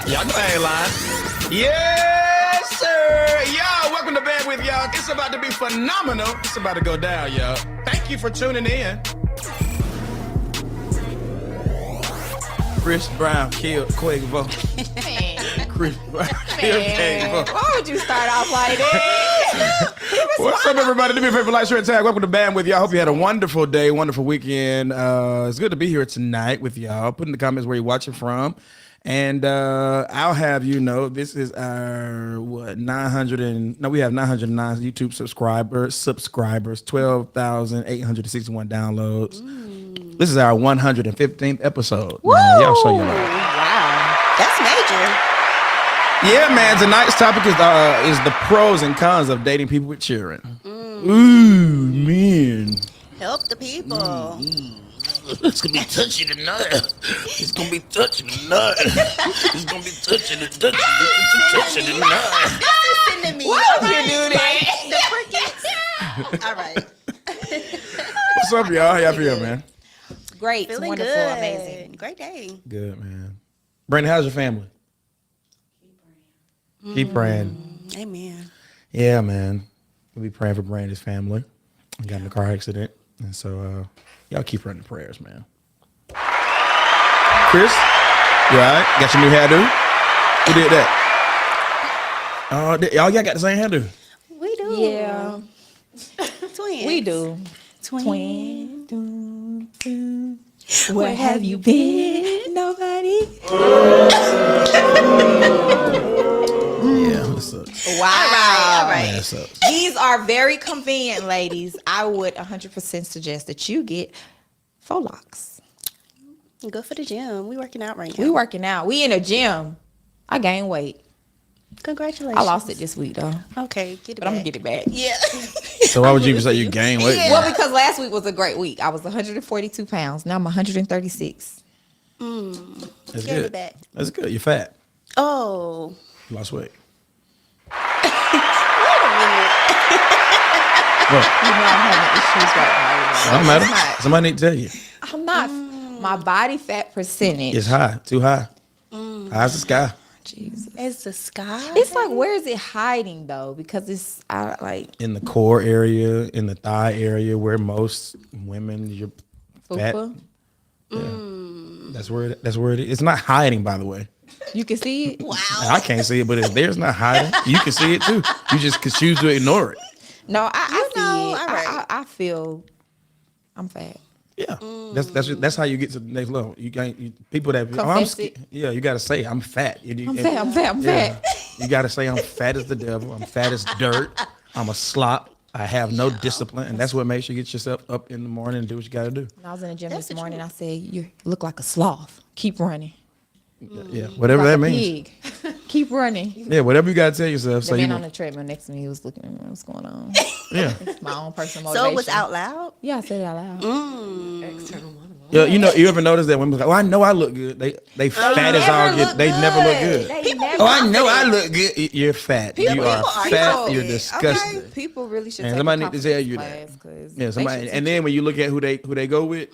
Y'all know I ain't lying. Yes, sir. Y'all, welcome to Band with y'all. It's about to be phenomenal. It's about to go down, y'all. Thank you for tuning in. Chris Brown killed Quavo. Chris Brown killed Quavo. Why would you start off like that? What's up, everybody? Do me a favor, like, share, and tag. Welcome to Band with y'all. Hope you had a wonderful day, wonderful weekend. It's good to be here tonight with y'all. Put in the comments where you're watching from. And I'll have you know, this is our, we have 909 YouTube subscribers, 12,861 downloads. This is our 115th episode. Man, y'all show your love. Wow, that's major. Yeah, man. Tonight's topic is the pros and cons of dating people with children. Ooh, man. Help the people. It's gonna be touchy tonight. It's gonna be touchy tonight. It's gonna be touchy tonight. Why would you do that? All right. What's up, y'all? How y'all feel, man? Great, Feeling wonderful, good. amazing. Great day. Good, man. Brandon, how's your family? Keep praying. Amen. Yeah, man. We'll be praying for Brandon's family. He got in a car accident. And so, y'all keep running prayers, man. Chris, you all right? Got your new hairdo? Who did that? Y'all got the same hairdo? We do. Yeah, Twins. we do. Twins. Where have you been? Nobody. Yeah, that sucks. Wow. All right. Yeah, that sucks. These are very convenient, ladies. I would 100% suggest that you get faux locks. Go for the gym. We working out right now. We working out. We in a gym. I gained weight. Congratulations. I lost it this week though, Okay, get it but back. I'm gonna get it back. Yeah. So why would you even say you gained weight? Yeah. man? Well, because last week was a great week. I was 142 pounds. Now I'm 136. That's Get good. it back. That's good. You're fat. Oh. You lost weight. Wait a minute. What? You know I'm having issues right now. Don't matter. It's not- Somebody need to tell you. I'm not. My body fat percentage. It's high. Too high. High as the sky. Jesus. It's the sky. It's like, where is it hiding though? Because it's like In the core area, in the thigh area, where most women, you're fat. fupa. That's where it is. It's not hiding, by the way. You can see it. Wow. I can't see it, but it's there. It's not hiding. You can see it too. You just can choose to ignore it. No, I see know, it. all right. I feel I'm fat. Yeah, that's how you get to the next level. You can't people that Confess it. yeah. You got to say I'm fat. I'm fat. You got to say I'm fat as the devil. I'm fat as dirt. I'm a slop. I have no discipline, and that's what makes you get yourself up in the morning and do what you got to do. When I was in the gym That's this the morning, I said, "You look like a sloth. Keep running. Yeah, whatever Like that a means. pig. Keep running." Yeah, whatever you got to tell yourself. The So man you on the treadmill next to me, he was looking at me. What's going on? yeah. It's my own personal So motivation. it was out loud? Yeah, I said it out loud. Yeah, you know, you ever notice that women like, "Oh, I know I look good." They fat as all get. They never look good. They never. Oh, I know I look good. You're fat. You are people are fat. confident. You're disgusting. Okay. People really should. And take somebody a need to tell you confidence that. class, 'cause Yeah, they somebody. should And teach then when you look at who they go with,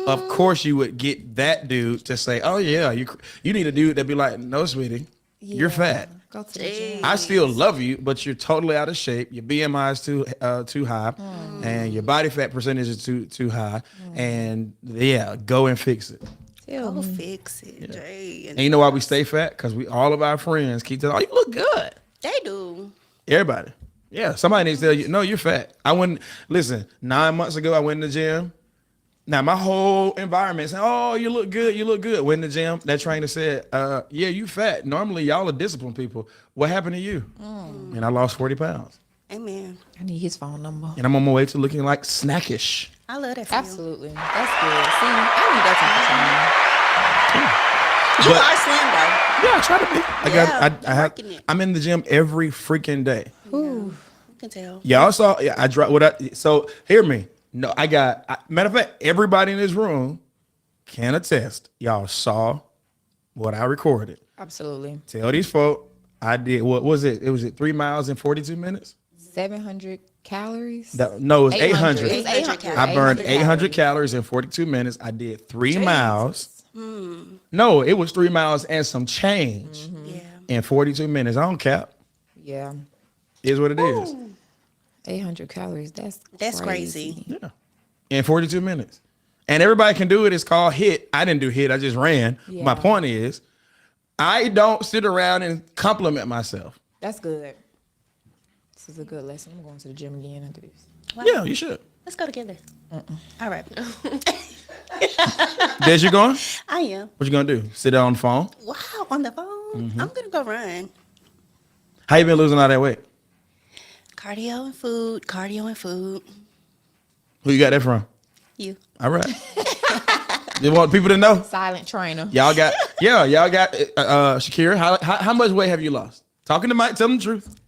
of course you would get that dude to say, "Oh yeah, you need a dude that be like, no, sweetie, you're fat. Go to the gym. I still love you, but you're totally out of shape. Your BMI is too high, and your body fat percentage is too high. And yeah, go and fix it. Go fix it, Jay. And you know why we stay fat? Because all of our friends keep telling, "Oh, you look good." They do. Everybody. Yeah, somebody needs to tell you, "No, you're fat." I wouldn't listen. 9 months ago, I went in the gym. Now my whole environment saying, "Oh, you look good, you look good." Went in the gym. That trainer said, "Yeah, you fat. Normally, y'all are disciplined people. What happened to you?" And I lost 40 pounds. Amen. I need his phone number. And I'm on my way to looking like snackish. I love that for you. Absolutely, that's good. See, I need that type of You But- are slim though. Yeah, I try to be. Yeah, working it. I'm in the gym every freaking day. You can tell. Y'all saw, yeah, I dropped so hear me. No, matter of fact, everybody in this room can attest. Y'all saw what I recorded. Absolutely. Tell these folk I did, what was it? It was 3 miles in 42 minutes? 700 calories. No, it was 800. It was 800. I burned 800 calories. calories in 42 minutes. I did 3 miles. No, it was 3 miles and some change Yeah. in 42 minutes. I don't cap. Yeah. Is what it is. 800 calories. That's crazy. Yeah. In 42 minutes. And everybody can do it. It's called HIIT. I didn't do HIIT. I just ran. Yeah. My point is, I don't sit around and compliment myself. That's good. This is a good lesson. I'm going to the gym again after this. Wow. Yeah, you should. Let's go together. All right. Des, you going? I am. What you gonna do? Sit down on the phone? Wow, on the phone. I'm gonna go run. How you been losing all that weight? Cardio and food. Cardio and food. Who you got that from? You. All right. You want people to know? Silent trainer. Y'all got Shakira. How much weight have you lost? Talking to Mike, tell them the truth.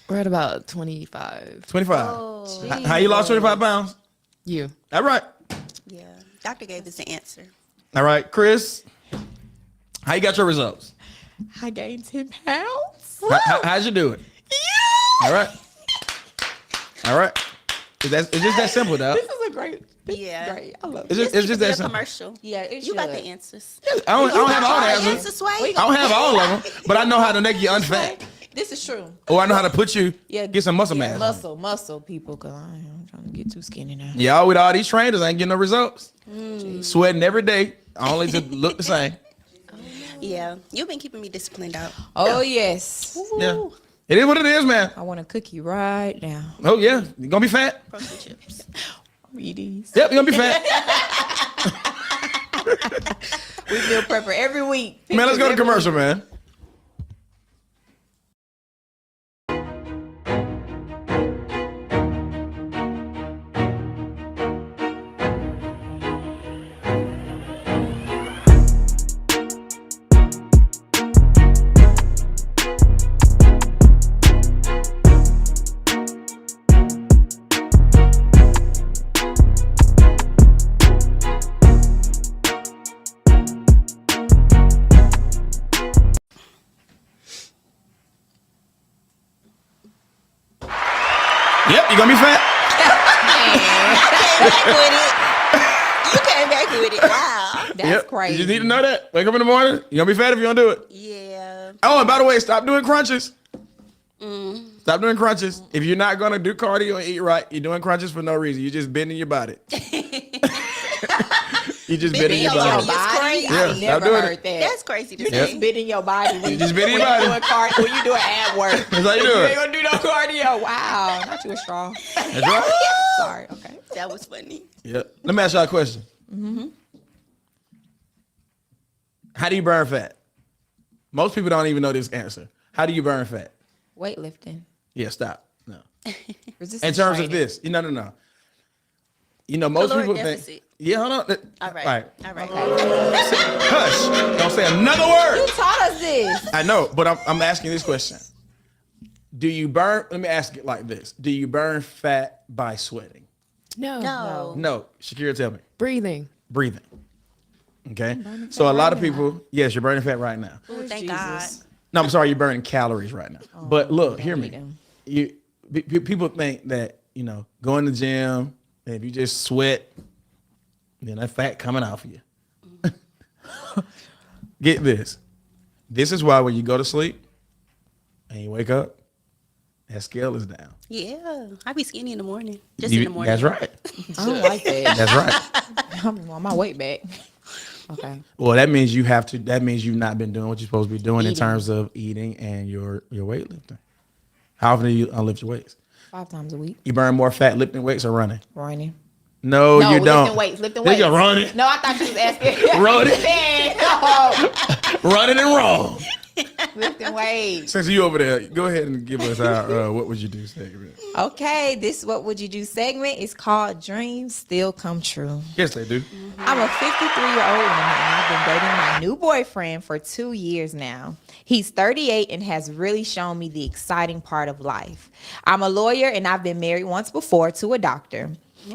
We're at about 25. 25. Oh, How you lost 25 pounds? You. All right. yeah. Doctor gave us the answer. All right, Chris. How you got your results? I gained 10 pounds. How'd you do it? All right. All right. It's just that simple, though. This is a great. This Yeah. is great. I love it. It's just Keep that it a simple. commercial. Yeah, it You got the should. answers. I don't have all the answers. Answers, Sway. I don't have all of them, but I know how to make you unfat. This is true. Or I know how to put you, Yeah, get some muscle mass. Muscle, people, because I'm trying to get too skinny now. Y'all with all these trainers ain't getting no results. Sweating every day, only to look the same. Yeah. You've been keeping me disciplined out. Oh, yes. Yeah. It is what it is, man. I want a cookie right now. Oh, yeah. You gonna be fat? Protein chips. Eat these. Yep, you gonna be fat. We meal prepper every week. Man, let's go to Every commercial, man. Yep, you gonna be fat. You came back with it. Wow. That's Yep. crazy. You just need to know that. Wake up in the morning, you gonna be fat if you don't do it. Yeah. Oh, and by the way, stop doing crunches. Stop doing crunches. If you're not gonna do cardio and eat right, you're doing crunches for no reason. You're just bending your body. You just bending your your body. body. It's crazy. Yeah, I stop never doing heard it. that. That's crazy to You say. just bending your body when You just bending your when body. you doing when you doing ab work. That's how you do You ain't it. gonna do no cardio. Wow, not you a straw. That's right. Sorry. Okay. That was funny. Yeah. Let me ask y'all a question. How do you burn fat? Most people don't even know this answer. How do you burn fat? Weightlifting. Yeah, stop. No. Resistance In terms of training. this, no. You know, most Caloric people deficit. think. Yeah, hold on. All right. All right. All right. Hush. Don't say another You word. taught us this. I know, but I'm asking this question. Do you burn? Let me ask it like this. Do you burn fat by sweating? No. No. No. Shakira, tell me. Breathing. Breathing. Okay. So a lot of people, yes, you're burning fat right now. Ooh, thank Jesus. God. No, I'm sorry, you're burning calories right now. But look, hear me. them. People think that, go in the gym, and if you just sweat, then that fat coming off of you. Get this. This is why when you go to sleep and you wake up, that scale is down. Yeah. I be skinny in the morning. Just in the morning. That's right. I don't like that. That's right. I'm on my weight back. Okay. Well, that means that means you've not been doing what you're supposed to be doing in Eating. terms of eating and your weightlifting. How often do you lift your weights? 5 times a week. You burn more fat lifting weights or running? Running. No, you don't. Lifting They weights. can run it. No, I thought you was asking. Run it. No. Running and wrong. Lifting weights. Since you over there, go ahead and give us our what would you do segment. Okay, this What Would You Do segment is called Dreams Still Come True. Yes, they do. I'm a 53-year-old woman and I've been dating my new boyfriend for 2 years now. He's 38 and has really shown me the exciting part of life. I'm a lawyer and I've been married once before to a doctor.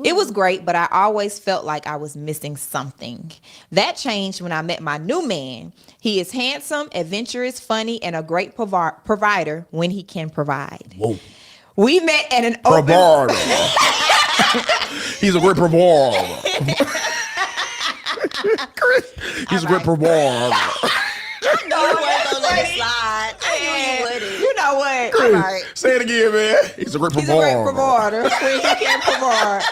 It was great, but I always felt like I was missing something. That changed when I met my new man. He is handsome, adventurous, funny, and a great provider when he can provide. Whoa. We met at an open... Provider. He's a great provider. He's a great performer. No, you weren't gonna let it slide. I knew you wouldn't. You know what? All right. Say it again, man. He's a great He's a great performer. promoter. He can promote.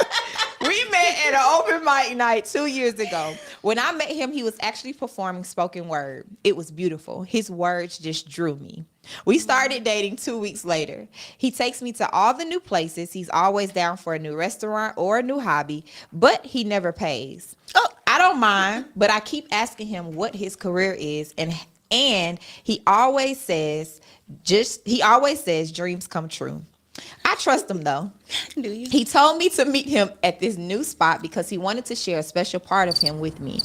We met at an open mic night 2 years ago. When I met him, he was actually performing spoken word. It was beautiful. His words just drew me. We started dating 2 weeks later. He takes me to all the new places. He's always down for a new restaurant or a new hobby, but he never pays. Oh. I don't mind, but I keep asking him what his career is, and he always says dreams come true. I trust him though. Do you? He told me to meet him at this new spot because he wanted to share a special part of him with me.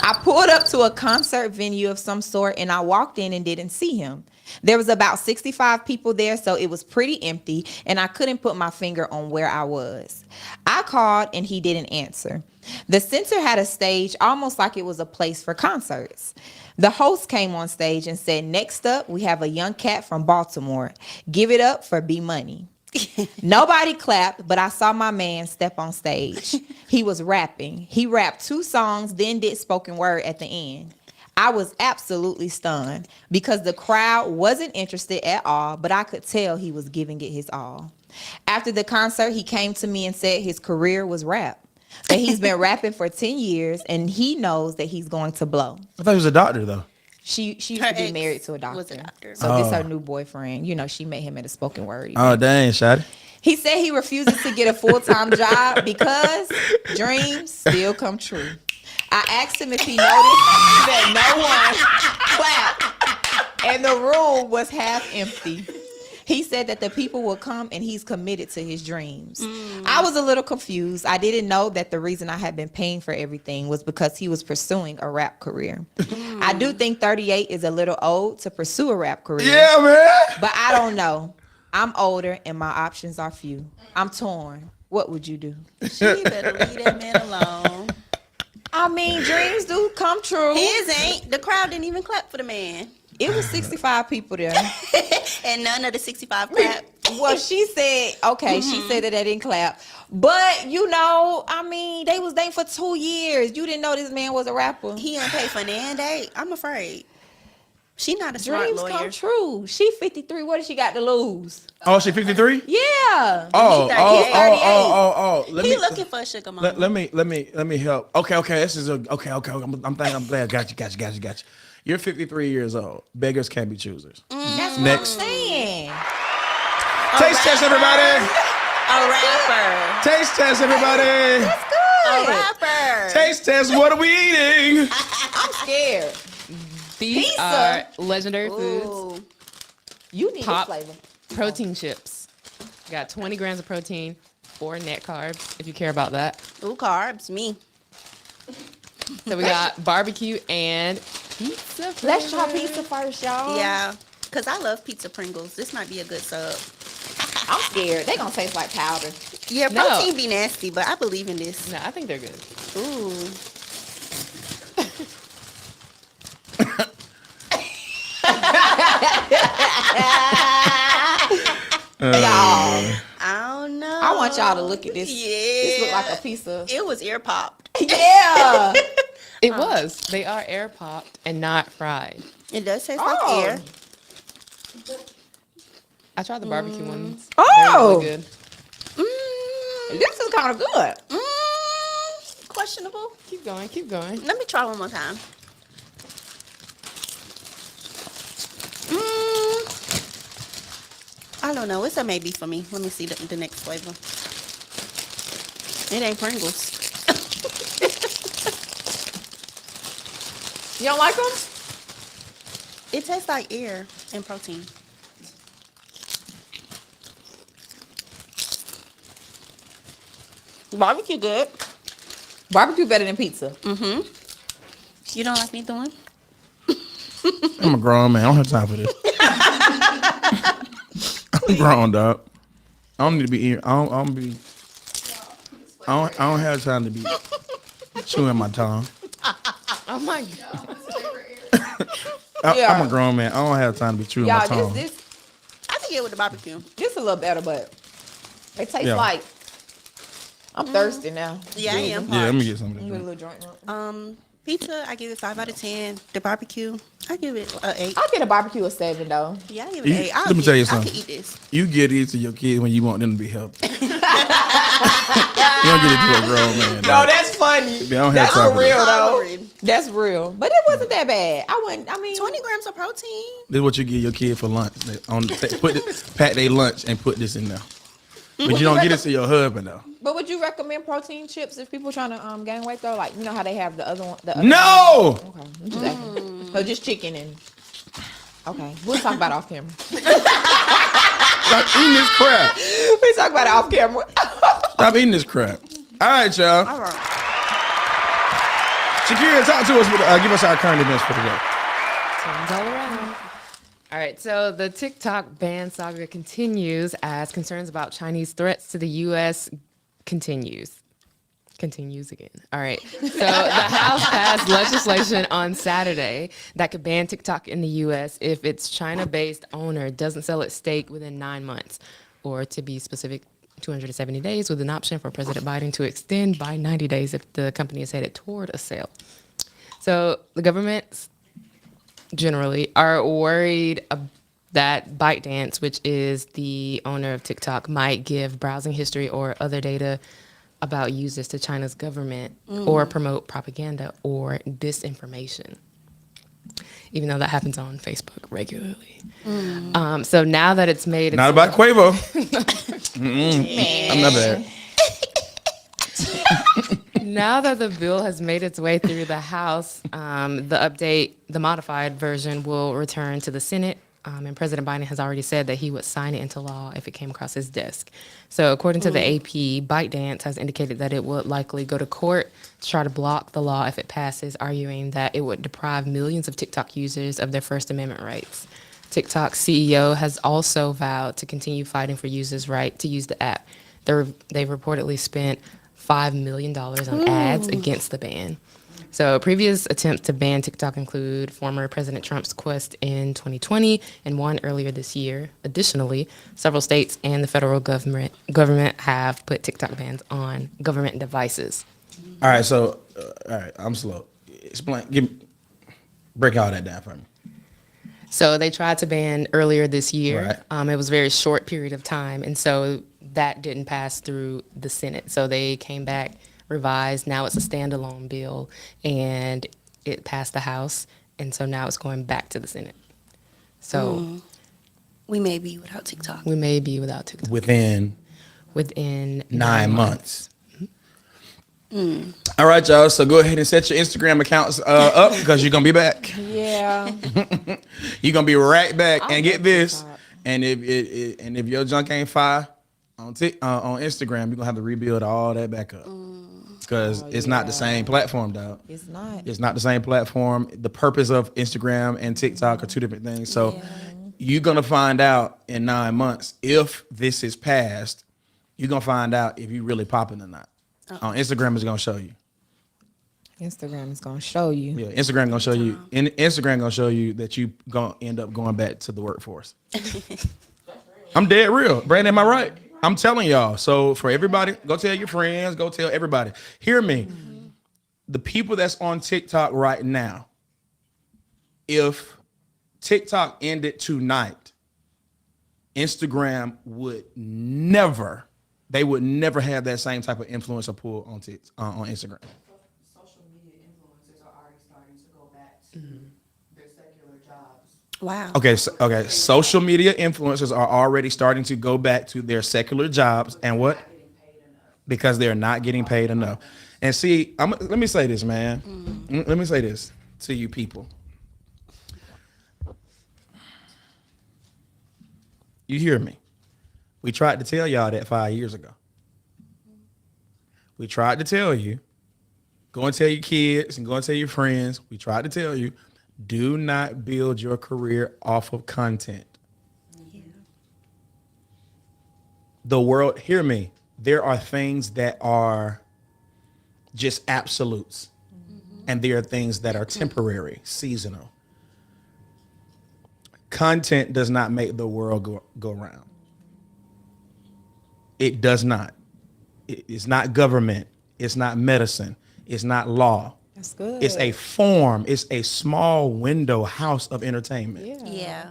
I pulled up to a concert venue of some sort and I walked in and didn't see him. There was about 65 people there, so it was pretty empty and I couldn't put my finger on where I was. I called and he didn't answer. The center had a stage almost like it was a place for concerts. The host came on stage and said, "Next up, we have a young cat from Baltimore. Give it up for B Money." Nobody clapped, but I saw my man step on stage. He was rapping. He rapped 2 songs, then did spoken word at the end. I was absolutely stunned because the crowd wasn't interested at all, but I could tell he was giving it his all. After the concert, he came to me and said his career was rap, that he's been rapping for 10 years and he knows that he's going to blow. I thought he was a doctor, though. She used Her to be ex married to a doctor. was a doctor. So this her new boyfriend. You know, she met him at a spoken word event. Oh, dang, Shotty. He said he refuses to get a full-time job because dreams still come true. I asked him if he noticed that no one clapped and the room was half empty. He said that the people will come and he's committed to his dreams. I was a little confused. I didn't know that the reason I had been paying for everything was because he was pursuing a rap career. I do think 38 is a little old to pursue a rap career. Yeah, man. But I don't know. I'm older and my options are few. I'm torn. What would you do? She better leave that man alone. I mean, dreams do come true. His ain't. The crowd didn't even clap for the man. It was 65 people there. And none of the 65 clapped. Well, she said, okay, she said that they didn't clap. But, you know, I mean, they was dating for 2 years. You didn't know this man was a rapper. He don't pay for nan date. I'm afraid. She not a smart Dreams lawyer. come true. She 53. What does she got to lose? Oh, she 53? Yeah. Oh, He oh, 38. oh. Let He me, looking for a sugar mama. let me help. Okay. This is okay. I'm glad. Got you. You're 53 years old. Beggars can't be choosers. That's Next. what I'm saying. Taste test, everybody. A rapper. Taste test, everybody. That's good. A rapper. Taste test. What are we eating? I'm scared. These Pizza. are legendary foods. Ooh. You need Pop. this flavor. Protein chips. Got 20 grams of protein, 4 net carbs, if you care about that. Ooh, carbs. Me. So we got barbecue and pizza. Let's try flavor. pizza first, y'all. Yeah. Because I love pizza Pringles. This might be a good sub. I'm scared. They gonna taste like powder. Yeah, No. protein be nasty, but I believe in this. No, I think they're good. Ooh. Y'all, I don't know. I want y'all to look at this. Yeah. This look like a piece of. It was ear popped. Yeah. It was. They are air popped and not fried. It does taste Oh. like air. I tried the barbecue ones. Oh. They're really good. This is kind of good. Questionable. Keep going. Keep going. Let me try one more time. I don't know. It's a maybe for me. Let me see the next flavor. It ain't Pringles. You don't like them? It tastes like air and protein. Barbecue good. Barbecue better than pizza. You don't like neither one? I'm a grown man. I don't have time for this. I'm grown, dog. I don't need to be eating. I don't have time to be chewing my tongue. Oh my god. Yeah. I'm a grown man. I don't have time to be chewing my Y'all, tongue. this I can get with the barbecue. a little better, but it tastes Yeah. like I'm thirsty now. Yeah, I am. Yeah, let me get some of I'm this. gonna get a little joint. Pizza, I give it 5 out of 10. The barbecue, I give it an 8. I'll get a barbecue a 7 though. Yeah, I give it an 8. Let me tell you I something. can eat this. You get it to your kids when you want them to be healthy. You don't get it to a grown man. No, dog. that's funny. They don't have That's time for for real that. though. That's real. But it wasn't that bad. I mean 20 grams of protein. This is what you give your kid for lunch. Pack their lunch and put this in there. But you don't get it to your husband though. But would you recommend protein chips if people trying to gain weight though? Like, you know how they have the other one? The other No! one? Okay. I'm just asking. So just chicken and... Okay. We'll talk about it off camera. Stop eating this crap. We'll talk about it off camera. Stop eating this crap. All right, y'all. All right. Shakira, talk to us. Give us our current events for today. Turns all around. All right, so the TikTok ban saga continues as concerns about Chinese threats to the U.S. continues again. All right. So the House passed legislation on Saturday that could ban TikTok in the U.S. if its China-based owner doesn't sell its stake within 9 months, or to be specific, 270 days, with an option for President Biden to extend by 90 days if the company is headed toward a sale. So the government generally are worried that ByteDance, which is the owner of TikTok, might give browsing history or other data about users to China's government or promote propaganda or disinformation, even though that happens on Facebook regularly. So now that it's made... Not about Quavo. I'm not bad. Now that the bill has made its way through the House, the modified version will return to the Senate. And President Biden has already said that he would sign it into law if it came across his desk. So according to the AP, ByteDance has indicated that it would likely go to court to try to block the law if it passes, arguing that it would deprive millions of TikTok users of their First Amendment rights. TikTok's CEO has also vowed to continue fighting for users' right to use the app. They've reportedly spent $5 million on ads against the ban. So previous attempts to ban TikTok include former President Trump's quest in 2020 and one earlier this year. Additionally, several states and the federal government have put TikTok bans on government devices. All right, so, all right, I'm slow. Break all that down for me. So they tried to ban earlier this year. Right. It was a very short period of time, and so that didn't pass through the Senate. So they came back, revised. Now it's a standalone bill, and it passed the House, and so now it's going back to the Senate. So We may be without TikTok. we may be without TikTok Within within 9 months. All right, y'all. So go ahead and set your Instagram accounts up because you're going to be back. Yeah. You're going to be right back. I And get love this. TikTok. And if your junk ain't fire on Instagram, you're going to have to rebuild all that back up. Because it's not the same platform, dog. It's not. It's not the same platform. The purpose of Instagram and TikTok are two different things. So you're going to find out in 9 months if this is passed. You're going to find out if you really popping or not. On Instagram is going to show you. Instagram is gonna show you. Yeah, Instagram going to show you. And Instagram going to show you that you going to end up going back to the workforce. I'm dead real. Brandon, am I right? I'm telling y'all. So for everybody, go tell your friends, go tell everybody. Hear me. The people that's on TikTok right now, if TikTok ended tonight, Instagram would never have that same type of influencer pull on Instagram. Social media influencers are already starting to go back to their secular jobs. Wow. Okay. Social media influencers are already starting to go back to their secular jobs and what? Because they're not getting paid enough. And see, let me say this, man. Let me say this to you people. You hear me? We tried to tell y'all that 5 years ago. We tried to tell you, go and tell your kids and go and tell your friends. We tried to tell you, do not build your career off of content. The world, hear me, there are things that are just absolutes. And there are things that are temporary, seasonal. Content does not make the world go round. It does not. It's not government. It's not medicine. It's not law. That's good. It's a form. It's a small window house of entertainment. Yeah. Yeah.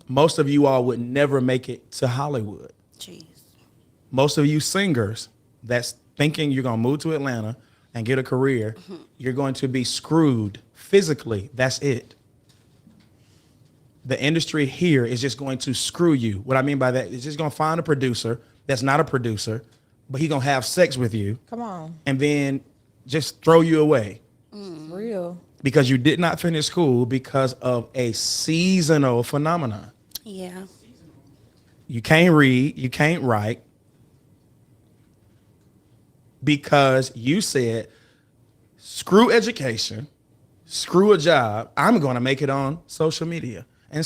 Most of you all would never make it to Hollywood. Jeez. Most of you singers that's thinking you're going to move to Atlanta and get a career, you're going to be screwed physically. That's it. The industry here is just going to screw you. What I mean by that is just going to find a producer that's not a producer, but he's going to have sex with you Come on. and then just throw you away It's real. because you did not finish school because of a seasonal phenomenon. Yeah. You can't read, you can't write because you said, screw education, screw a job. I'm going to make it on social media. And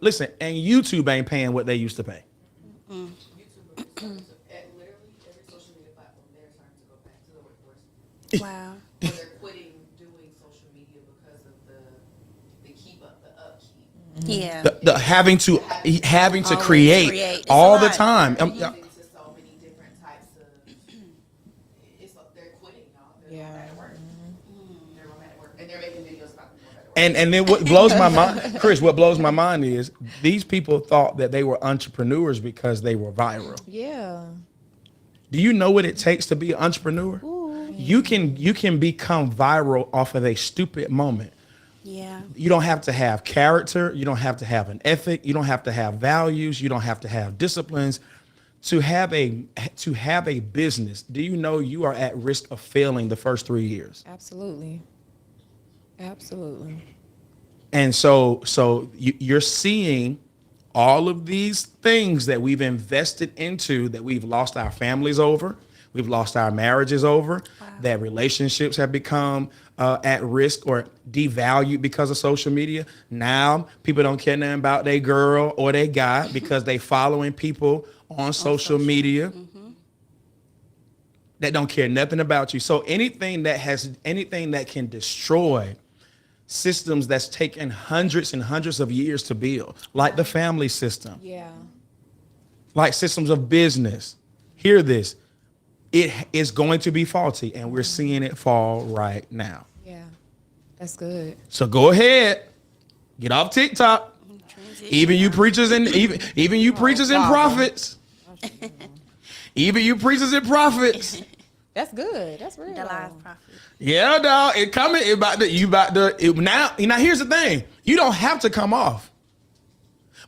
listen, and YouTube ain't paying what they used to pay. YouTube at literally every social media platform, they're starting to go back to the workforce. Wow. Or they're quitting doing social media because of the keep up, the upkeep. Yeah. The having to Always create create. It's all a the lot. time. They're using to so many different types of. They're quitting, y'all. They're going back to work. They're going back to work, and they're making videos about them going back to work. And then what blows my mind, Chris, what blows my mind is these people thought that they were entrepreneurs because they were viral. Yeah. Do you know what it takes to be an entrepreneur? You can become viral off of a stupid moment. Yeah. You don't have to have character. You don't have to have an ethic. You don't have to have values. You don't have to have disciplines. To have a business, do you know you are at risk of failing the first 3 years? Absolutely. Absolutely. And so you're seeing all of these things that we've invested into, that we've lost our families over, we've lost our marriages over, that relationships have become at risk or devalued because of social media. Now people don't care nothing about their girl or their guy because they following people on social media that don't care nothing about you. So anything that can destroy systems that's taken hundreds and hundreds of years to build, like the family system, Yeah. like systems of business. Hear this. It is going to be faulty, and we're seeing it fall right now. Yeah. That's good. So go ahead, get off TikTok. Even you preachers and even you preachers and prophets. Even you preachers and prophets. That's good. That's real. The live prophet. Yeah, dog. It coming. Now here's the thing. You don't have to come off.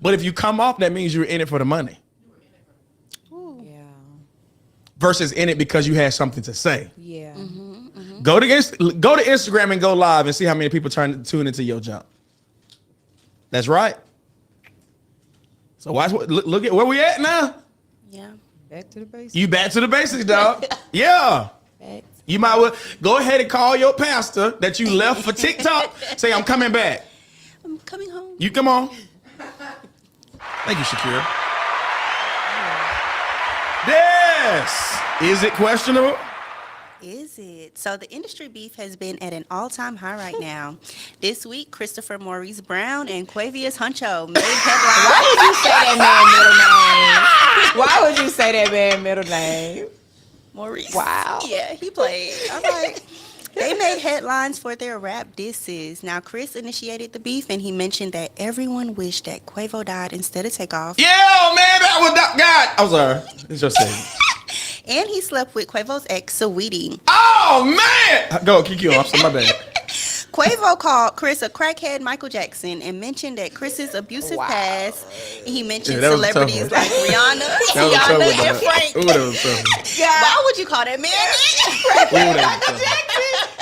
But if you come off, that means you're in it for the money. Yeah. Versus in it because you had something to say. Yeah. Go to Instagram and go live and see how many people tune into your jump. That's right. So look at where we at now. Yeah. Back to the basics. You back to the basics, dog. Yeah. Back. You might well go ahead and call your pastor that you left for TikTok. Say, I'm coming back. I'm coming home. You come on. Thank you, Shakira. Yes. Is it questionable? Is it? So the industry beef has been at an all-time high right now. This week, Christopher Maurice Brown and Quavious Huncho made headlines. Why would you say that man middle name? Maurice. Wow. Yeah, he played. I'm like, they made headlines for their rap disses. Now, Chris initiated the beef, and he mentioned that everyone wished that Quavo died instead of Takeoff. Yeah, man, that was God. I'm sorry. It's your segment. And he slept with Quavo's ex, Saweetie. Oh man! Go, keep going. I'm sorry, my bad. Quavo called Chris a crackhead Michael Jackson and mentioned that Chris's abusive past. He mentioned Yeah, that was a tough celebrities one. like Rihanna, That was a tough one, Tiana, and dog. Frank. Ooh, that was tough. Why would you call that man Ooh, that was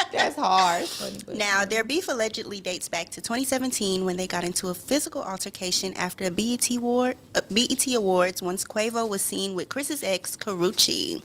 tough. That's hard. Funny, but- Now, their beef allegedly dates back to 2017 when they got into a physical altercation after a BET Awards once Quavo was seen with Chris's ex, Karrueche.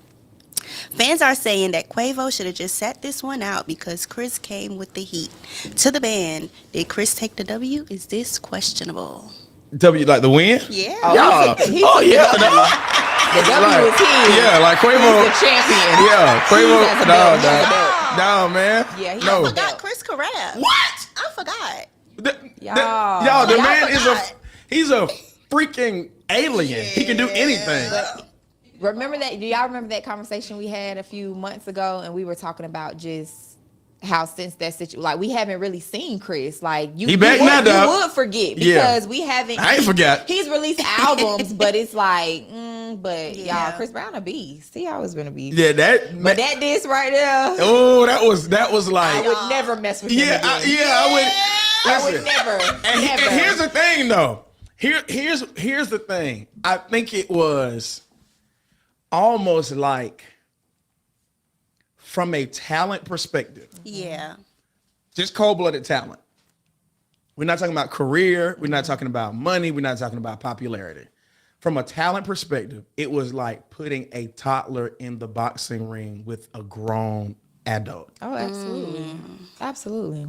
Fans are saying that Quavo should have just sat this one out because Chris came with the heat. To the band, did Chris take the W? Is this questionable? W like the win? Yeah. Yeah. he Oh took yeah. The W is his. Yeah, like Quavo. He's the champion. Yeah, Quavo. He has a No, belt. no, man. Yeah, he no. has a belt. Forgot Chris can rap. What? I forgot. Y'all, the Y'all man forgot. he's a freaking alien. He can do anything. Remember that? Do y'all remember that conversation we had a few months ago? And we were talking about just how since that situation, like we haven't really seen Chris. Like He back now, dog. you would forget Yeah. because we haven't. I ain't forgot. He's released albums, but it's like, but Yeah. y'all, Chris Brown a beast. He always been a beast. Yeah, that. But that diss right there, Oh, that was I like. would never mess with him Yeah, again. I would. I would Listen. never. And never. here's the thing, though. Here's the thing. I think it was almost like from a talent perspective, Yeah. just cold-blooded talent. We're not talking about career. We're not talking about money. We're not talking about popularity. From a talent perspective, it was like putting a toddler in the boxing ring with a grown adult. Oh, absolutely, absolutely.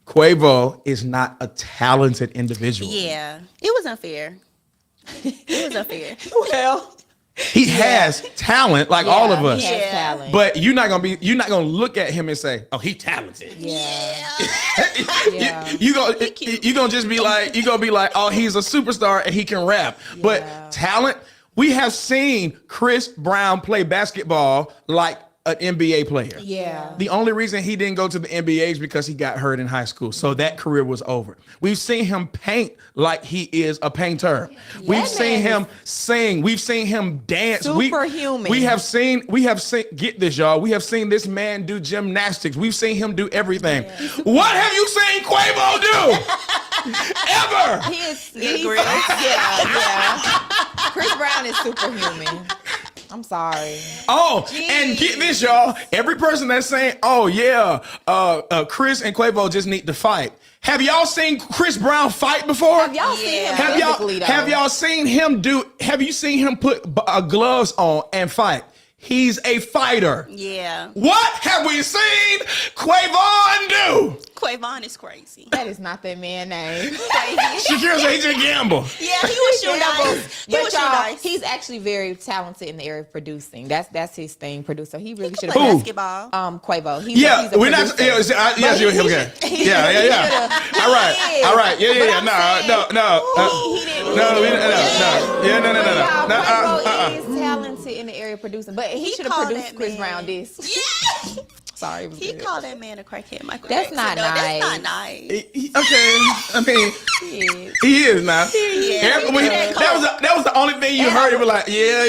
Quavo is not a talented individual. Yeah. It was unfair. It was unfair. Well, He has talent like all of us. He has Yeah. talent. But you're not gonna look at him and say, "Oh, he talented." yeah. you gonna just be like, "Oh, he's a superstar and he can rap." Yeah. But talent, we have seen Chris Brown play basketball like an NBA player. Yeah. The only reason he didn't go to the NBA is because he got hurt in high school. So that career was over. We've seen him paint like he is a painter. We've seen man him sing. We've seen him dance. Superhuman. We have seen, get this, y'all. We have seen this man do gymnastics. We've seen him do everything. What have you seen Quavo do? Ever? He's Gabriel. yeah. Chris Brown is superhuman. I'm sorry. Oh, and get this, y'all. Every person that's saying, "Oh yeah, Chris and Quavo just need to fight." Have y'all seen Chris Brown fight before? Have y'all seen him Have physically, though? y'all seen him do? Have you seen him put gloves on and fight? He's a fighter. Yeah. What have we seen Quavon do? Quavon is crazy. That is not that man's name. Shakira said he just gamble. Yeah, he was shooting dice. He But was shooting y'all, dice. he's actually very talented in the area of producing. That's his thing, producer. He really should Play have. basketball. Quavo. He's Yeah, a we're not. producer. Yes, But you're he okay. should- Yeah. he All right. Yeah. But I'm saying, No. he didn't. No. Yeah. But y'all, No. Quavo is talented in the area of producing, but he should have called produced that Chris man. Brown this. Yeah. Sorry, it was He good. called that man a crackhead, Michael. That's Jackson. not No, nice. That's not nice. Okay. I mean, Yeah. he is now. Yeah. That was the only thing you heard. You were like, yeah.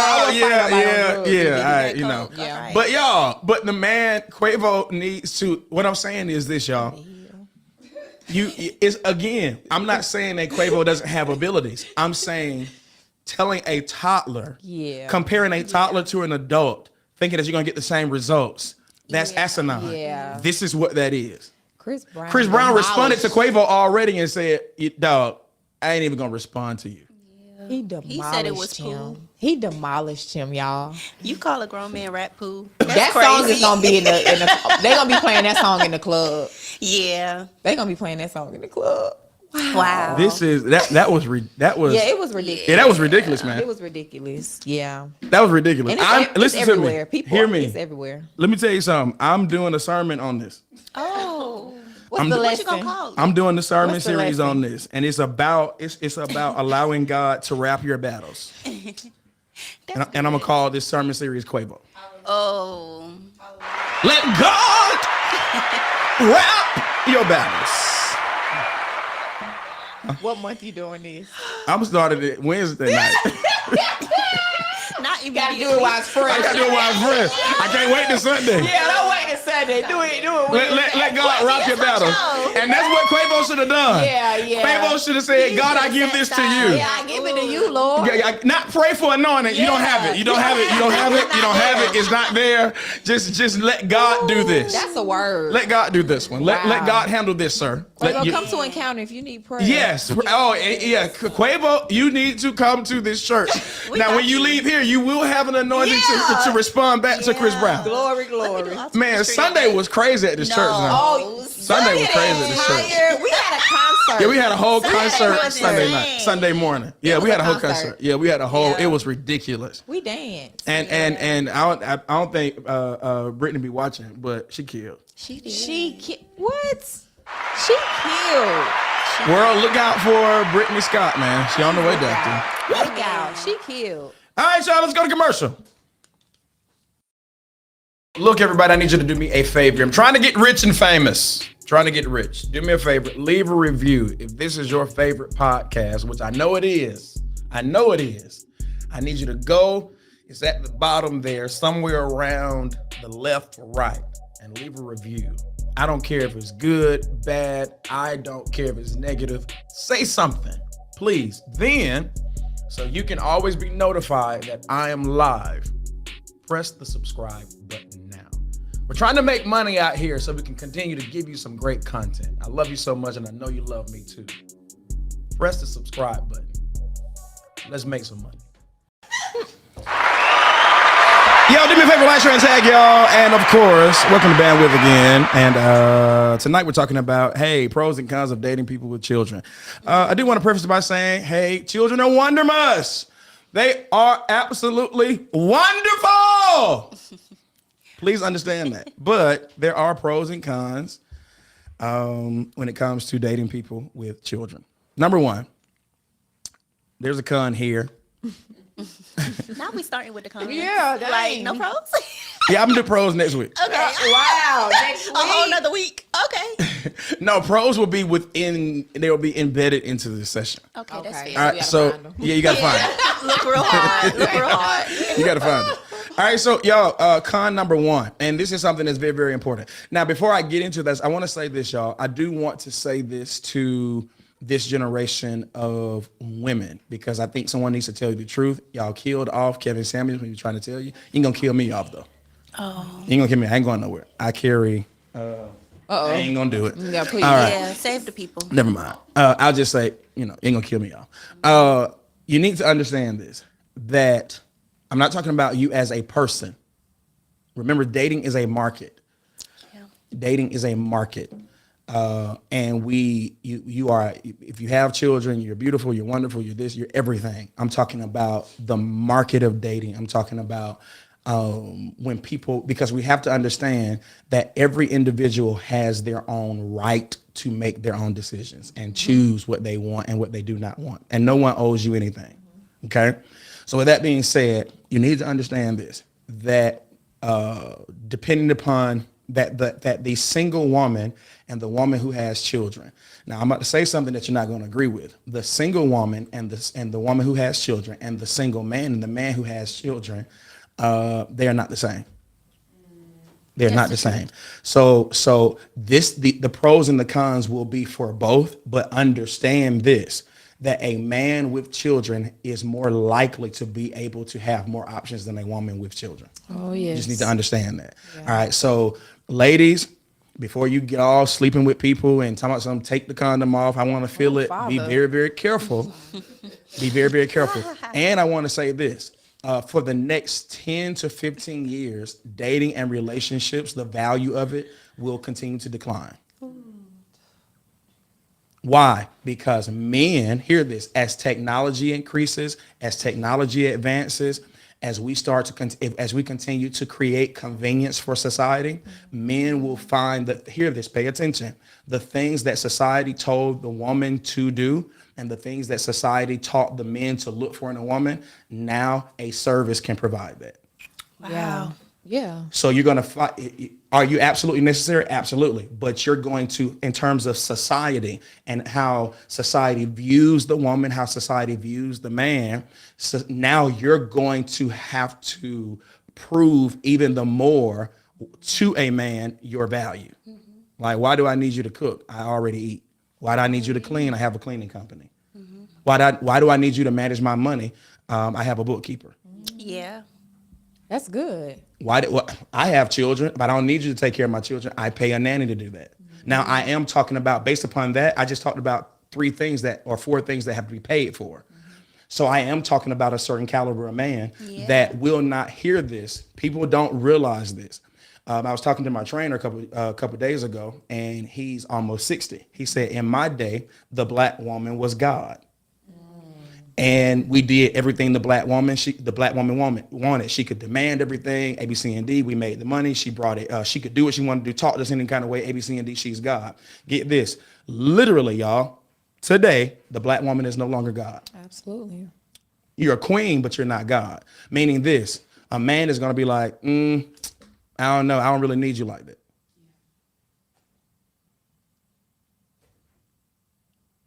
All right, you know. Yeah. Right. But the man Quavo needs to. What I'm saying is this, y'all. I'm not saying that Quavo doesn't have abilities. I'm saying telling a toddler, comparing a toddler to an adult, thinking that you're gonna get the same results. That's asinine. Yeah. This is what that is. Chris Brown. Chris Brown responded to demolished- Quavo already and said, "Dog, I ain't even gonna respond to you." He demolished He said it was him. poo. He demolished him, y'all. You call a grown man rap poo? That song is gonna be in the they gonna be playing that song in the club. Yeah. They gonna be playing that song in the club. Wow. This is that was Yeah, it was ridiculous. yeah, that was ridiculous, man. It was ridiculous. Yeah. That was ridiculous. And it's, Listen to everywhere. me. People, Hear me. It's everywhere. Let me tell you something. I'm doing a sermon on this. Oh. What's I'm- the What What lesson? you gonna call it? I'm doing the sermon What's the series lesson? on this, and it's about allowing God to rap your battles. And I'm gonna call this sermon series Quavo. Oh. Let God rap your battles. What month you doing this? I'm started it Wednesday night. Not You gotta immediately. do it while it's fresh. I gotta do it while I'm fresh. I can't wait to Sunday. Yeah, don't wait till Sunday. Do it. Let God rock your battle. And that's what Quavo should have done. Yeah. Quavo should have said, God, I give this to you. Yeah, I give it to you, Lord. Not pray for anointing. You don't have it. You don't have it. You don't have it. You don't have it. It's not there. Just let God do this. That's a word. Let God do this one. Let Wow. God handle this, sir. Let you- Come to Encounter if you need prayer. Yes. Oh, yeah. Quavo, you need to come to this church. Now, when you leave here, you will have an anointing to respond back to Chris Brown. Glory. Man, Sunday was crazy at this church now. Oh, Sunday was crazy at this church. We had a concert. Yeah, we had a whole Sunday concert was Sunday night, insane. Sunday morning. Yeah, we had a whole concert. Yeah, we had a whole. Yeah. It was ridiculous. We danced. And I don't think Brittany be watching, but she killed. She did. What? She killed. World, look out for Brittany Scott, man. She on the way down. Look out. She killed. All right, y'all, let's go to commercial. Look, everybody, I need you to do me a favor. I'm trying to get rich and famous. Trying to get rich. Do me a favor. Leave a review. If this is your favorite podcast, which I know it is. I know it is. I need you to go. It's at the bottom there, somewhere around the left or right, and leave a review. I don't care if it's good, bad. I don't care if it's negative. Say something, please. Then, so you can always be notified that I am live, press the subscribe button now. We're trying to make money out here so we can continue to give you some great content. I love you so much, and I know you love me too. Press the subscribe button. Let's make some money. Yo, do me a favor, like, share, and tag, y'all. And of course, welcome to Bandwidth again. And tonight we're talking about, hey, pros and cons of dating people with children. I do want to preface it by saying, hey, children are wonderful. They are absolutely wonderful. Please understand that. But there are pros and cons when it comes to dating people with children. Number one, there's a con here. Now we starting with the comments. Yeah, like no pros. Yeah, I'm gonna do pros next week. Okay. Wow. Next A whole nother week. Okay. No, pros will be they will be embedded into the session. Okay, that's Okay. fair. All right, so find 'em. yeah, you gotta find it. Look real hard. Look real hard. You gotta find it. All right, so y'all, con number one, and this is something that's very, very important. Now, before I get into this, I want to say this, y'all. I do want to say this to this generation of women because I think someone needs to tell you the truth. Y'all killed off Kevin Samuels when you're trying to tell you. You ain't gonna kill me off though. Oh. You ain't gonna kill me. I ain't going nowhere. I carry. I ain't gonna do it. Yeah, please. All right. Yeah, save the people. Never mind. I'll just say, you ain't gonna kill me off. You need to understand this, that I'm not talking about you as a person. Remember, dating is a market. Yeah. Dating is a market. And you are, if you have children, you're beautiful, you're wonderful, you're this, you're everything. I'm talking about the market of dating. I'm talking about when people, because we have to understand that every individual has their own right to make their own decisions and choose what they want and what they do not want. And no one owes you anything. Okay. So with that being said, you need to understand this, that depending upon that the single woman and the woman who has children. Now I'm about to say something that you're not going to agree with. The single woman and the woman who has children and the single man and the man who has children, they are not the same. They're not the same. So the pros and the cons will be for both, but understand this, that a man with children is more likely to be able to have more options than a woman with children. Oh, You yes. just need to understand that. Yeah. All right. So ladies, before you get all sleeping with people and talking about something, take the condom off. I want to feel it. Father. Be very, very careful. Be very, very careful. And I want to say this. For the next 10 to 15 years, dating and relationships, the value of it will continue to decline. Why? Because men, hear this, as technology increases, as technology advances, as we as we continue to create convenience for society, men will find that, hear this, pay attention, the things that society told the woman to do and the things that society taught the men to look for in a woman, now a service can provide that. Wow. Yeah. So you're going to fight. Are you absolutely necessary? Absolutely. But you're going to, in terms of society and how society views the woman, how society views the man, so now you're going to have to prove even the more to a man your value. Mm-hmm. Like, why do I need you to cook? I already eat. Why do I need you to clean? I have a cleaning company. Mm-hmm. Why do I need you to manage my money? I have a bookkeeper. Yeah. That's good. I have children, but I don't need you to take care of my children. I pay a nanny to do that. Mm-hmm. Now, I am talking about, based upon that, I just talked about 4 things that have to be paid for. Mm-hmm. So I am talking about a certain caliber of man that will not hear this. People don't realize this. I was talking to my trainer a couple days ago, and he's almost 60. He said, in my day, the black woman was God. And we did everything the black woman wanted. She could demand everything, A, B, C, and D. We made the money. She brought it. She could do what she wanted to do, talk to us any kind of way, A, B, C, and D. She's God. Get this. Literally, y'all, today, the black woman is no longer God. Absolutely. You're a queen, but you're not God. Meaning this, a man is going to be like, I don't know. I don't really need you like that.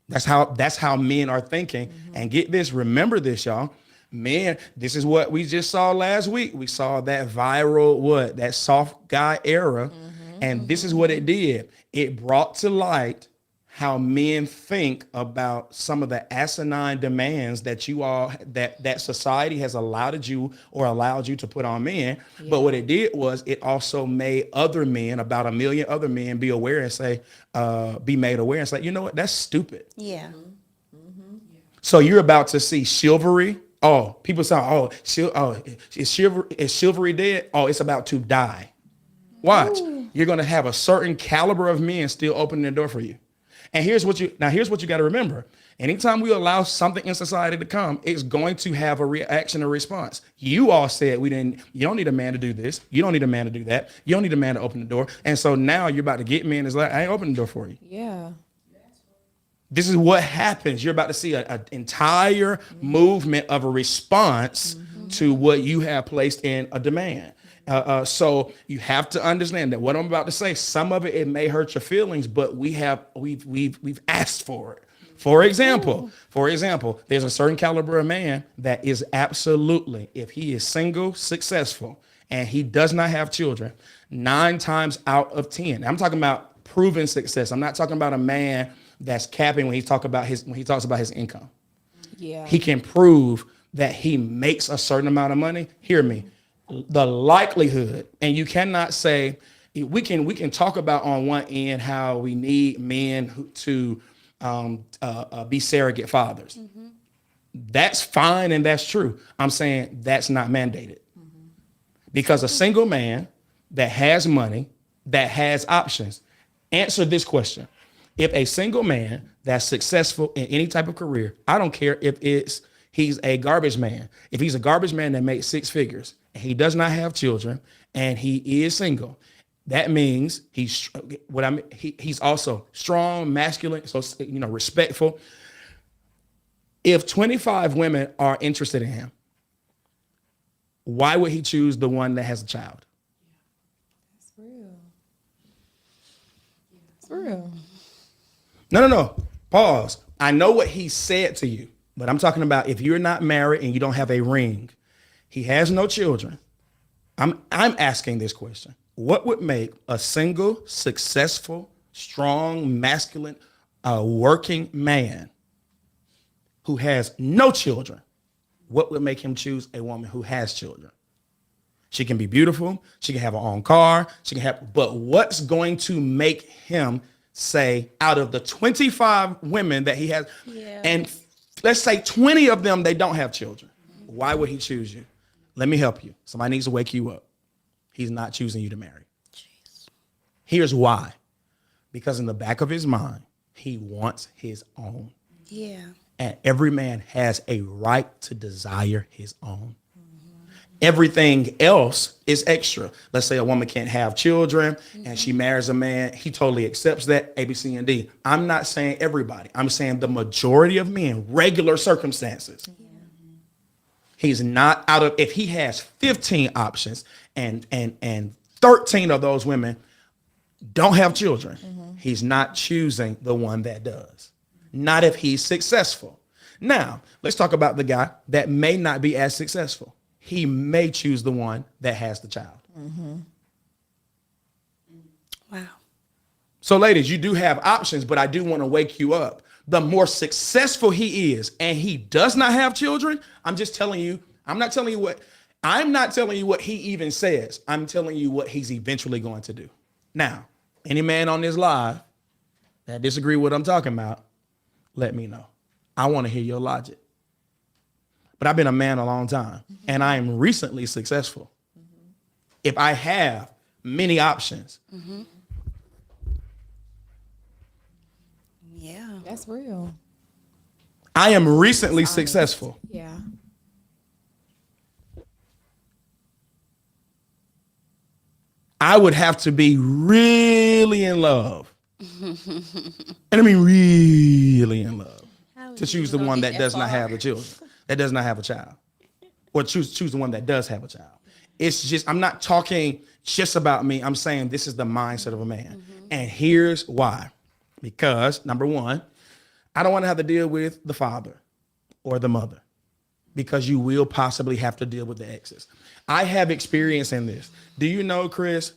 That's how men are thinking. And get this, remember this, y'all. Men, this is what we just saw last week. We saw that viral, that soft guy era. And this is what it did. It brought to light how men think about some of the asinine demands that that society has allowed you to put on men. Yeah. But what it did was it also made other men, about 1 million other men, be aware and say, be made aware and say, you know what, that's stupid. Yeah. So you're about to see chivalry. Oh, people say, is chivalry dead? Oh, it's about to die. Watch. Ooh. You're going to have a certain caliber of men still opening the door for you. And here's what you got to remember. Anytime we allow something in society to come, it's going to have a reaction or response. You all said you don't need a man to do this. You don't need a man to do that. You don't need a man to open the door. And so now you're about to get men that's like, I ain't opening the door for you. Yeah. This is what happens. You're about to see an entire movement of a response to what you have placed in a demand. So you have to understand that what I'm about to say, some of it may hurt your feelings, but we've asked for it. For example, there's a certain caliber of man that is absolutely, if he is single, successful, and he does not have children, 9 times out of 10. I'm talking about proven success. I'm not talking about a man that's capping when he talks about his income. Yeah. He can prove that he makes a certain amount of money. Hear me. The likelihood, and you cannot say, we can talk about on one end how we need men to be surrogate fathers. That's fine and that's true. I'm saying that's not mandated. Because a single man that has money, that has options, answer this question. If a single man that's successful in any type of career, I don't care if he's a garbage man. If he's a garbage man that makes 6 figures, and he does not have children, and he is single, that means he's also strong, masculine, so respectful. If 25 women are interested in him, why would he choose the one that has a child? That's real. That's real. No. Pause. I know what he said to you, but I'm talking about if you're not married and you don't have a ring, he has no children. I'm asking this question. What would make a single, successful, strong, masculine, working man who has no children, what would make him choose a woman who has children? She can be beautiful. She can have her own car. But what's going to make him say, out of the 25 women that he has, and let's say 20 of them, they don't have children. Why would he choose you? Let me help you. Somebody needs to wake you up. He's not choosing you to marry. Jeez. Here's why. Because in the back of his mind, he wants his own. Yeah. And every man has a right to desire his own. Everything else is extra. Let's say a woman can't have children and she marries a man. He totally accepts that, A, B, C, and D. I'm not saying everybody. I'm saying the majority of men, regular circumstances. Yeah. He's not out of, if he has 15 options and 13 of those women don't have children, he's not choosing the one that does. Not if he's successful. Now, let's talk about the guy that may not be as successful. He may choose the one that has the child. Wow. So ladies, you do have options, but I do want to wake you up. The more successful he is and he does not have children, I'm just telling you, I'm not telling you what he even says. I'm telling you what he's eventually going to do. Now, any man on this live that disagree with what I'm talking about, let me know. I want to hear your logic. But I've been a man a long time, and I am recently successful. If I have many options. Yeah. That's real. I am recently successful. Yeah. I would have to be really in love. And I mean really in love to choose the one that does not have the children, that does not have a child. Or choose the one that does have a child. it's just, I'm not talking just about me. I'm saying this is the mindset of a man. And here's why. Because number one, I don't want to have to deal with the father or the mother, because you will possibly have to deal with the exes. I have experience in this. Do you know, Chris,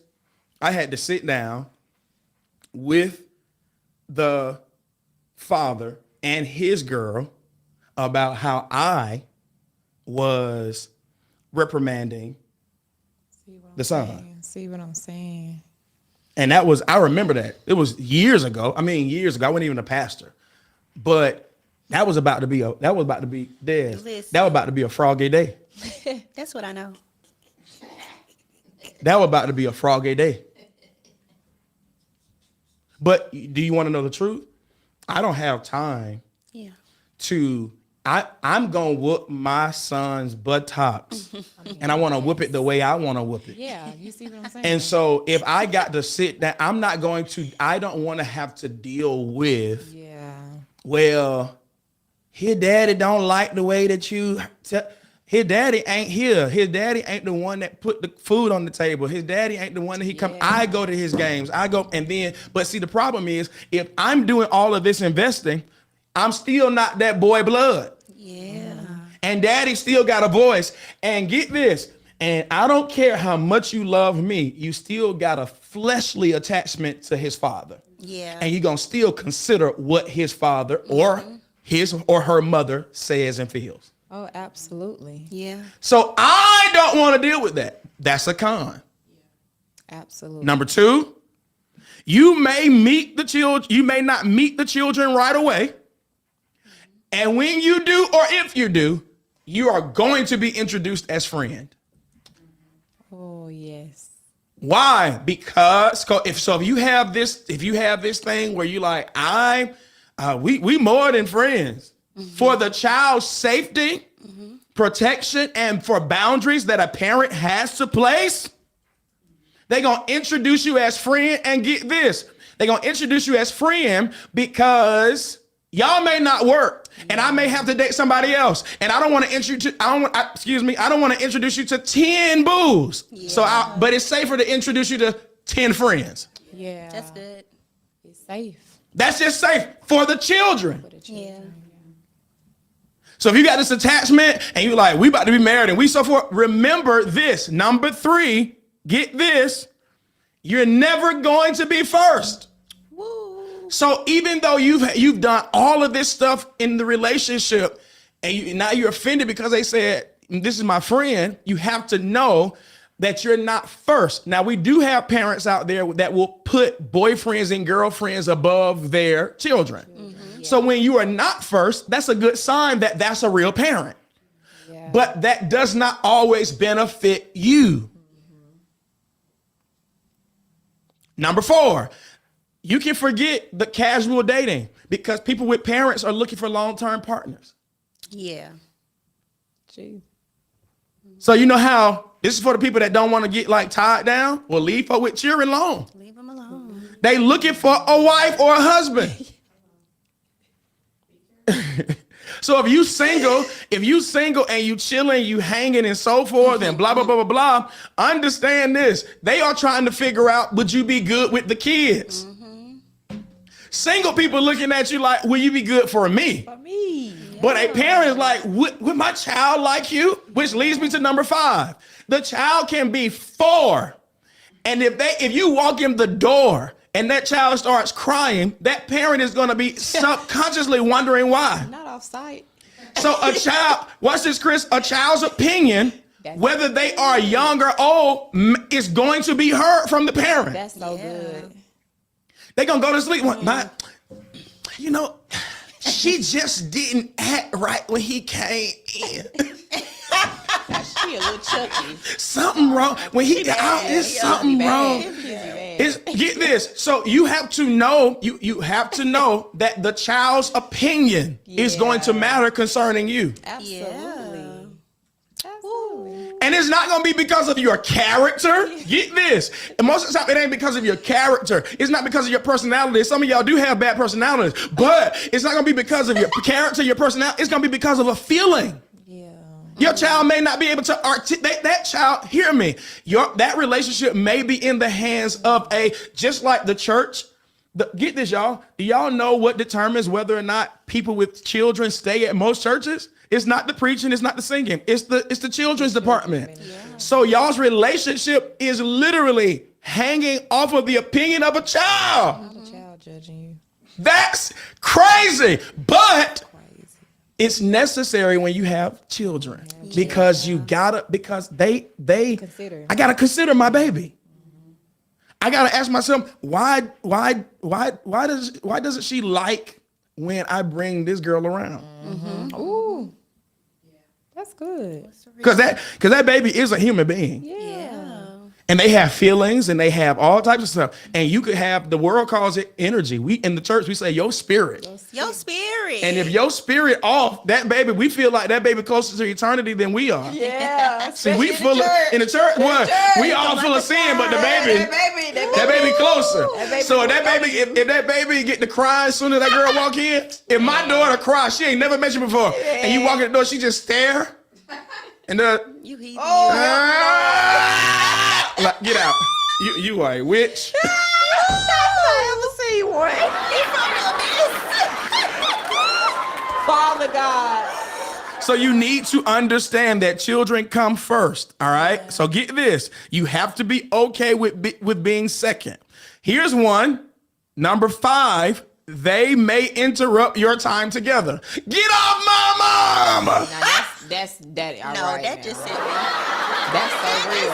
I had to sit down with the father and his girl about how I was reprimanding the son. See what I'm saying? And that was, I remember that. It was years ago. I wasn't even a pastor. But that was about to be Des. That was about to be a froggy day. That's what I know. That was about to be a froggy day. But do you want to know the truth? I don't have time I'm going to whoop my son's buttocks. And I want to whoop it the way I want to whoop it. Yeah, you see what I'm saying? And so if I got to sit down, I don't want to have to deal with, well, his daddy don't like the way that his daddy ain't here. His daddy ain't the one that put the food on the table. His daddy ain't the one that he come. I go to his games. But see, the problem is, if I'm doing all of this investing, I'm still not that boy blood. Yeah. And daddy still got a voice. And get this, and I don't care how much you love me, you still got a fleshly attachment to his father. Yeah. And you're going to still consider what his father or his or her mother says and feels. Oh, absolutely. Yeah. So I don't want to deal with that. That's a con. Absolutely. Number two, you may meet the children. You may not meet the children right away. And when you do, or if you do, you are going to be introduced as friend. Oh, yes. Why? Because if you have this thing where you like, we more than friends. For the child's safety, protection, and for boundaries that a parent has to place, they're going to introduce you as friend. And get this, they're going to introduce you as friend because y'all may not work. And I may have to date somebody else. And I don't want to introduce, I don't want to introduce you to 10 booze. Yeah. But it's safer to introduce you to 10 friends. Yeah. That's good. It's safe. That's just safe for the children. Yeah. So if you got this attachment and you're like, we about to be married and we so forth, remember this. Number 3, get this. You're never going to be first. Woo. So even though you've done all of this stuff in the relationship and now you're offended because they said, this is my friend, you have to know that you're not first. Now, we do have parents out there that will put boyfriends and girlfriends above their children. So when you are not first, that's a good sign that that's a real parent. Yeah. But that does not always benefit you. Number 4, you can forget the casual dating because people with parents are looking for long-term partners. Yeah. Gee. So you know how this is for the people that don't want to get like tied down? Well, leave her with cheering alone. Leave them alone. They looking for a wife or a husband. So if you single and you chilling, you hanging and so forth and blah, blah, blah, blah, blah, understand this. They are trying to figure out, would you be good with the kids? Single people looking at you like, will you be good for me? For me. Yeah. But a parent is like, would my child like you? Which leads me to number 5. The child can be 4. And if you walk in the door and that child starts crying, that parent is going to be subconsciously wondering why. Not off site. So a child, watch this, Chris, a child's opinion, whether they are young or old, is going to be heard from the parent. That's so good. They're going to go to sleep. She just didn't act right when he came in. She a little chucky. Something wrong. When he out, there's something wrong. Get this. So you have to know, you have to know that the child's opinion is going to matter concerning you. Absolutely. And it's not going to be because of your character. Get this. And most of the time, it ain't because of your character. It's not because of your personality. Some of y'all do have bad personalities. But it's not going to be because of your character, your personality. It's going to be because of a feeling. Yeah. Your child may not be able to articulate that child. Hear me. That relationship may be in the hands of just like the church. Get this, y'all. Do y'all know what determines whether or not people with children stay at most churches? It's not the preaching. It's not the singing. It's the children's department. Yeah. So y'all's relationship is literally hanging off of the opinion of a child. Not a child judging you. That's crazy. But it's necessary when you have children because they I gotta consider my baby. I gotta ask myself, why doesn't she like when I bring this girl around? Mm-hmm. Ooh, that's good. Because that baby is a human being. Yeah. And they have feelings and they have all types of stuff. And you could have, the world calls it energy. We in the church, we say your spirit. Your spirit. And if your spirit off, that baby, we feel like that baby closer to eternity than we are. Yeah. See, we full of, in the church, we all full of sin, but that baby closer. So if that baby get to cry as soon as that girl walk in, if my daughter cries, she ain't never met you before, and you walk in the door, she just stare, and you heathen. like, get out. You are a witch. I ever see one. Father God. So you need to understand that children come first, all right? Yeah. So get this. You have to be okay with being second. Here's one. Number 5, they may interrupt your time together. Get off my mom! Now that's daddy. All no, right, that now. just sent me. That's so real.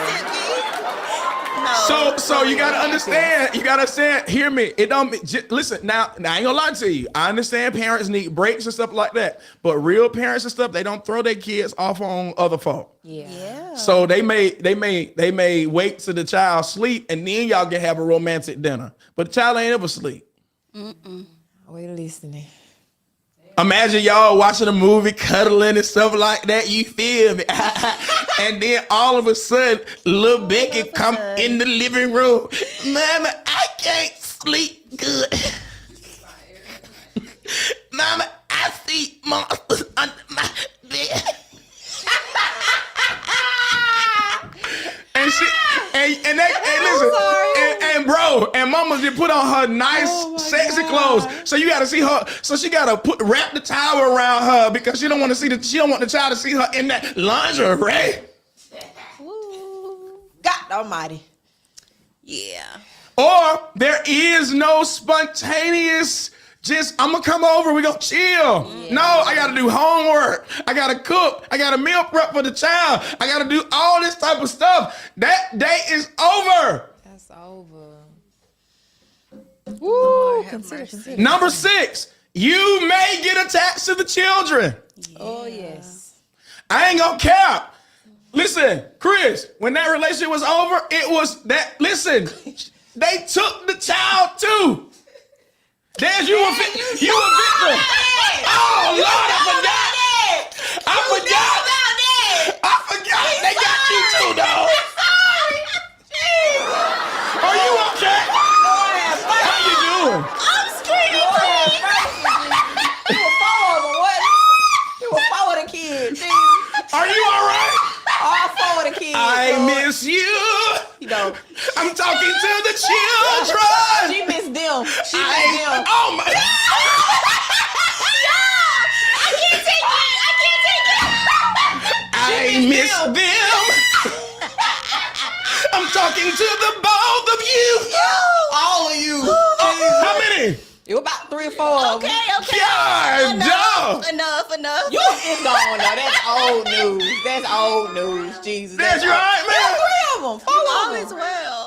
No, So you gotta understand. You gotta say, hear me. It don't listen. Now I ain't gonna lie to you. I understand parents need breaks and stuff like that, but real parents and stuff, they don't throw their kids off on other folk. Yeah. So they may wait till the child sleep and then y'all can have a romantic dinner. But the child ain't ever sleep. Wait listening. Imagine y'all watching a movie, cuddling and stuff like that. You feel me? And then all of a sudden, little Becky come in the living room. Mama, I can't sleep good. Mama, I see monsters under my bed. And bro, and mama just put on her nice, sexy clothes. So you gotta see her. So she gotta wrap the towel around her because she don't want the child to see her in that lingerie. God Almighty. Yeah. Or there is no spontaneous. I'm gonna come over, we gonna chill. Yeah. No, I gotta do homework. I gotta cook. I gotta meal prep for the child. I gotta do all this type of stuff. That day is over. That's over. Woo, consider. Number 6, you may get attached to the children. Yeah. Oh, yes. I ain't gonna cap. Listen, Chris, when that relationship was over, it was that, listen, they took the child too. There's you a victim. Oh, Lord, I forgot. I forgot. They got you too, though. Are you okay? How you doing? I'm screaming. You were 4 of them, what? You were 4 of the kids. Are you all right? All 4 of the kids. I miss you. You know. I'm talking to the children. She missed them. She missed them. Oh my. I can't take it. I miss them. I'm talking to the both of you. All of you. How many? It was about 3 or 4 of them. Okay. God, Enough. You is gone now. That's old news. That's old news. Jesus. That's right, man. 3 of them. 4 All of is them.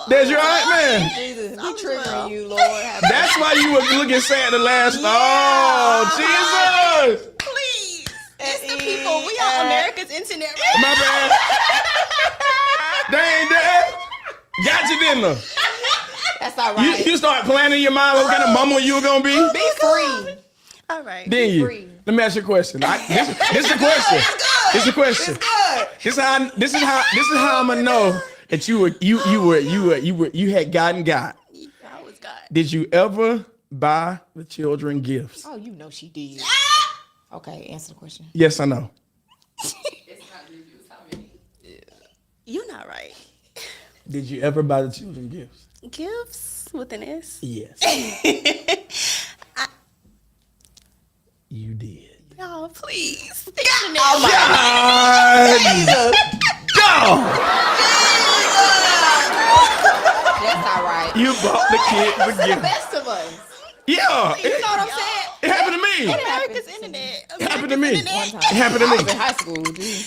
That's well. right, man. Jesus, he All is triggering well. you, Lord. That's why you were looking sad the last. Yeah. Oh, Jesus. Please. It's the people. We on America's internet. Right? My bad. They ain't dead. Got you, didn't they? That's all right. You start planning in your mind what kind of mama you were gonna be. Be free. All right. Then you. free. Let me ask you a question. This is a question. This is a question. It's good. This is how I'm gonna know that you had gotten got. I was God. Did you ever buy the children gifts? Oh, you know she did. Okay, answer the question. Yes, I know. It's not You're not right. Did you ever buy the children gifts? Gifts with an S? Yes. You did. Y'all, please. Oh my God. Dog. That's all right. You bought the kids a gift. Best of us. Yeah. You know what I'm saying? It happened to me. America's internet. It happened to me. Internet. It happened to I was in me. high school, dude.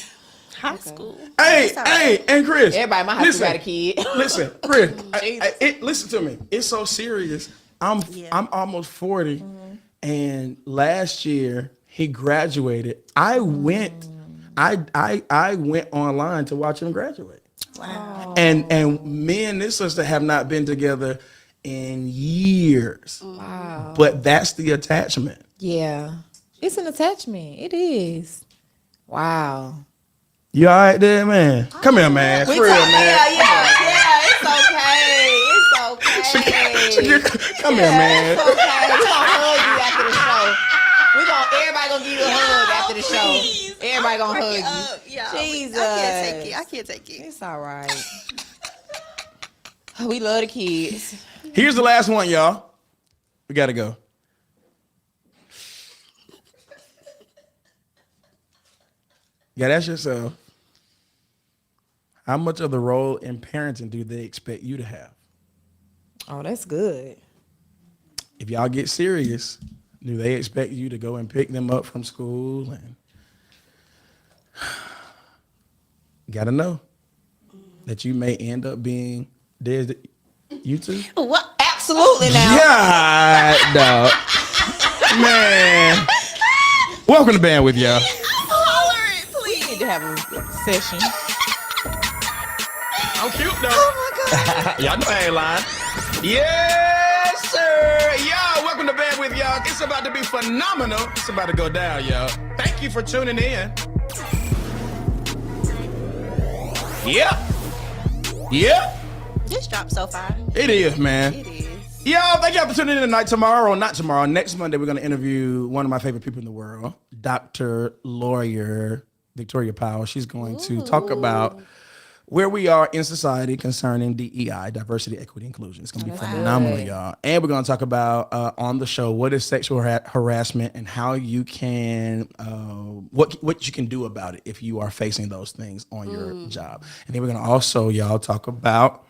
High school. Hey, That's all right. and Chris. Everybody in my high school got a kid. Listen, Chris. Jesus. Listen to me. It's so serious. I'm Yeah. almost 40, and last year he graduated. I went. I went online to watch him graduate. Wow. And me and this sister have not been together in years. Wow. But that's the attachment. Yeah. It's an attachment. It is. Wow. You all right there, man? Come here, man. For real, man. Yeah. It's okay. Come here, man. It's okay. We're gonna hug you after the show. Everybody gonna give you a hug after the show. Please. Everybody gonna hug you. Yeah. Jesus. I can't take it. It's all right. We love the kids. Here's the last one, y'all. We gotta go. You gotta ask yourself, how much of the role in parenting do they expect you to have? Oh, that's good. If y'all get serious, do they expect you to go and pick them up from school? And you gotta know that you may end up being dead. You too? What? Absolutely now. God, dog. Man. Welcome to Band with y'all. Holler it, We please. need to have a session. I'm cute though. Y'all know I ain't lying. Yes, sir. Y'all, welcome to Band with y'all. It's about to be phenomenal. It's about to go down, y'all. Thank you for tuning in. Yep. This dropped so far. It is, man. It is. Y'all, thank y'all for tuning in tonight. Tomorrow, not tomorrow, next Monday, we're going to interview one of my favorite people in the world, Dr. Lawyer Victoria Powell. She's going to talk about where we are in society concerning DEI, diversity, equity, inclusion. It's going to be phenomenal, y'all. And we're going to talk about on the show what is sexual harassment and how you can, what you can do about it if you are facing those things on your job. And then we're going to also, y'all, talk about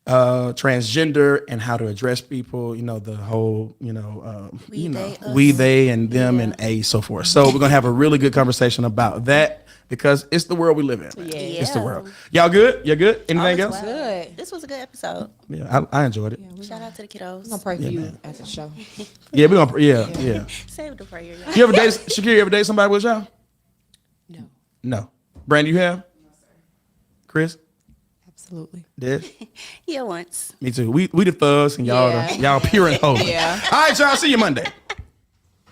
transgender and how to address people, you know, the whole, we, they, and them, and a, so forth. So we're going to have a really good conversation about that because it's the world we live in. Man. Yeah. It's the world. Y'all good? You good? Anything else? Good. This was a good episode. Yeah, I enjoyed it. Shout out to the kiddos. I'm gonna pray for you after the show. Yeah, we're going to, yeah. Save the prayer, y'all. You ever date, Shakira, you ever date somebody with y'all? No, No. Brandon, you have? Chris? absolutely. Did? Yeah, once. Me too. We the thugs and y'all Yeah. y'all pure and holy. Yeah. All right, y'all. See you Monday.